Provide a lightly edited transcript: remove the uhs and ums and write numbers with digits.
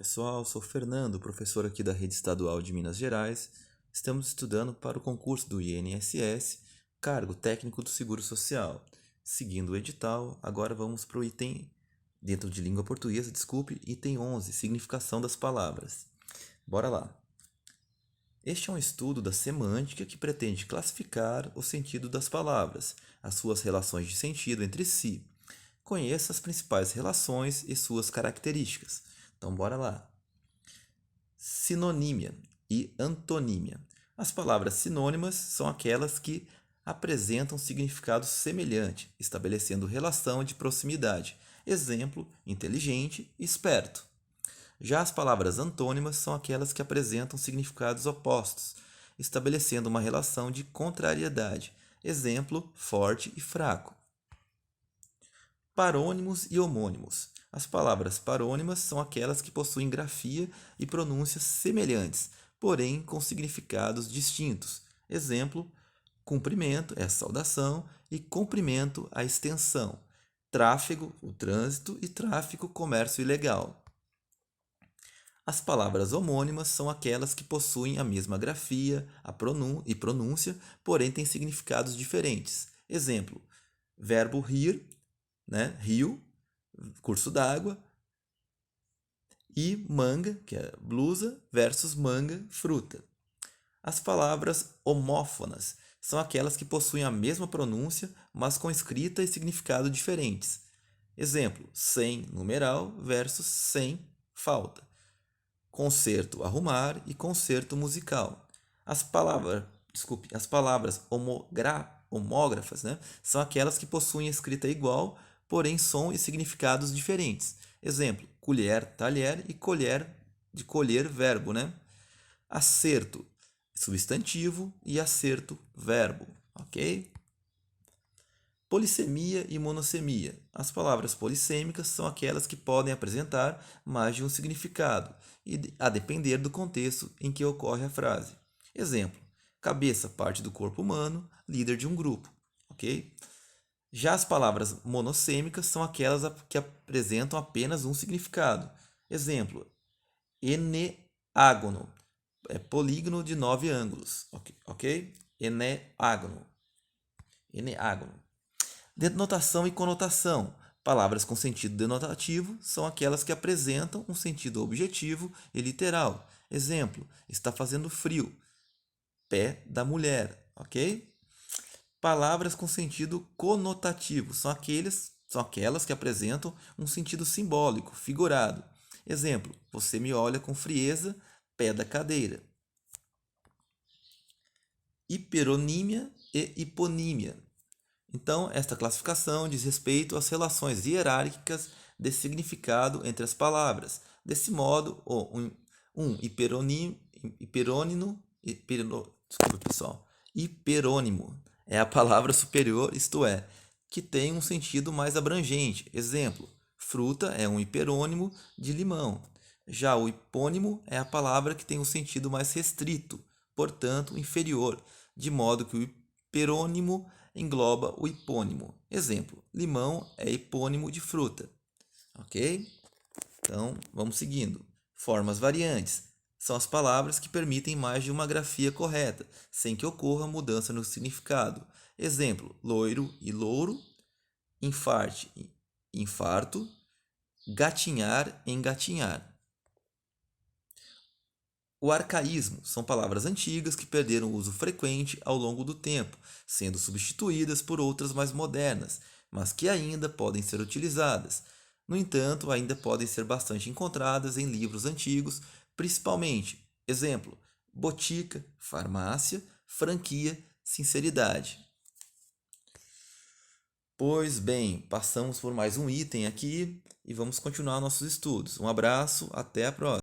pessoal, sou Fernando, professor aqui da Rede Estadual de Minas Gerais. Estamos estudando para o concurso do INSS, cargo técnico do Seguro Social. Seguindo o edital, agora vamos para o item, dentro de língua portuguesa, item 11, significação das palavras. Bora lá! Este é um estudo da semântica que pretende classificar o sentido das palavras, as suas relações de sentido entre si. Conheça as principais relações e suas características. Então, bora lá. Sinonímia e antonímia. As palavras sinônimas são aquelas que apresentam significado semelhante, estabelecendo relação de proximidade. Exemplo, inteligente e esperto. Já as palavras antônimas são aquelas que apresentam significados opostos, estabelecendo uma relação de contrariedade. Exemplo, forte e fraco. Parônimos e homônimos. As palavras parônimas são aquelas que possuem grafia e pronúncias semelhantes, porém com significados distintos. Exemplo, cumprimento é a saudação e comprimento a extensão. Tráfego, o trânsito, e tráfico, comércio ilegal. As palavras homônimas são aquelas que possuem a mesma grafia e pronúncia, porém têm significados diferentes. Exemplo, verbo rir, rio, curso d'água, e manga, que é blusa, versus manga, fruta. As palavras homófonas são aquelas que possuem a mesma pronúncia, mas com escrita e significado diferentes. Exemplo, sem numeral versus sem falta. Concerto arrumar e concerto musical. As palavras homógrafas, são aquelas que possuem escrita igual, porém som e significados diferentes. Exemplo, colher, talher e colher de colher, verbo, Acerto, substantivo, e acerto, verbo, ok? Polissemia e monossemia. As palavras polissêmicas são aquelas que podem apresentar mais de um significado, a depender do contexto em que ocorre a frase. Exemplo, cabeça, parte do corpo humano, líder de um grupo, ok? Já as palavras monossêmicas são aquelas que apresentam apenas um significado. Exemplo, eneágono, polígono de 9 ângulos, ok? Eneágono. Denotação e conotação. Palavras com sentido denotativo são aquelas que apresentam um sentido objetivo e literal. Exemplo, está fazendo frio. Pé da mulher, ok? Palavras com sentido conotativo são aquelas que apresentam um sentido simbólico, figurado. Exemplo, você me olha com frieza, pé da cadeira. Hiperonímia e hiponímia. Então, esta classificação diz respeito às relações hierárquicas de significado entre as palavras. Desse modo, hiperônimo é a palavra superior, isto é, que tem um sentido mais abrangente. Exemplo, fruta é um hiperônimo de limão. Já o hipônimo é a palavra que tem um sentido mais restrito, portanto, inferior, de modo que o hiperônimo engloba o hipônimo. Exemplo, limão é hipônimo de fruta. Ok? Então, vamos seguindo. Formas variantes são as palavras que permitem mais de uma grafia correta, sem que ocorra mudança no significado. Exemplo, loiro e louro, infarte, infarto, gatinhar, engatinhar. O arcaísmo são palavras antigas que perderam uso frequente ao longo do tempo, sendo substituídas por outras mais modernas, mas que ainda podem ser utilizadas. No entanto, ainda podem ser bastante encontradas em livros antigos, principalmente, exemplo, botica, farmácia, franquia, sinceridade. Pois bem, passamos por mais um item aqui e vamos continuar nossos estudos. Um abraço, até a próxima!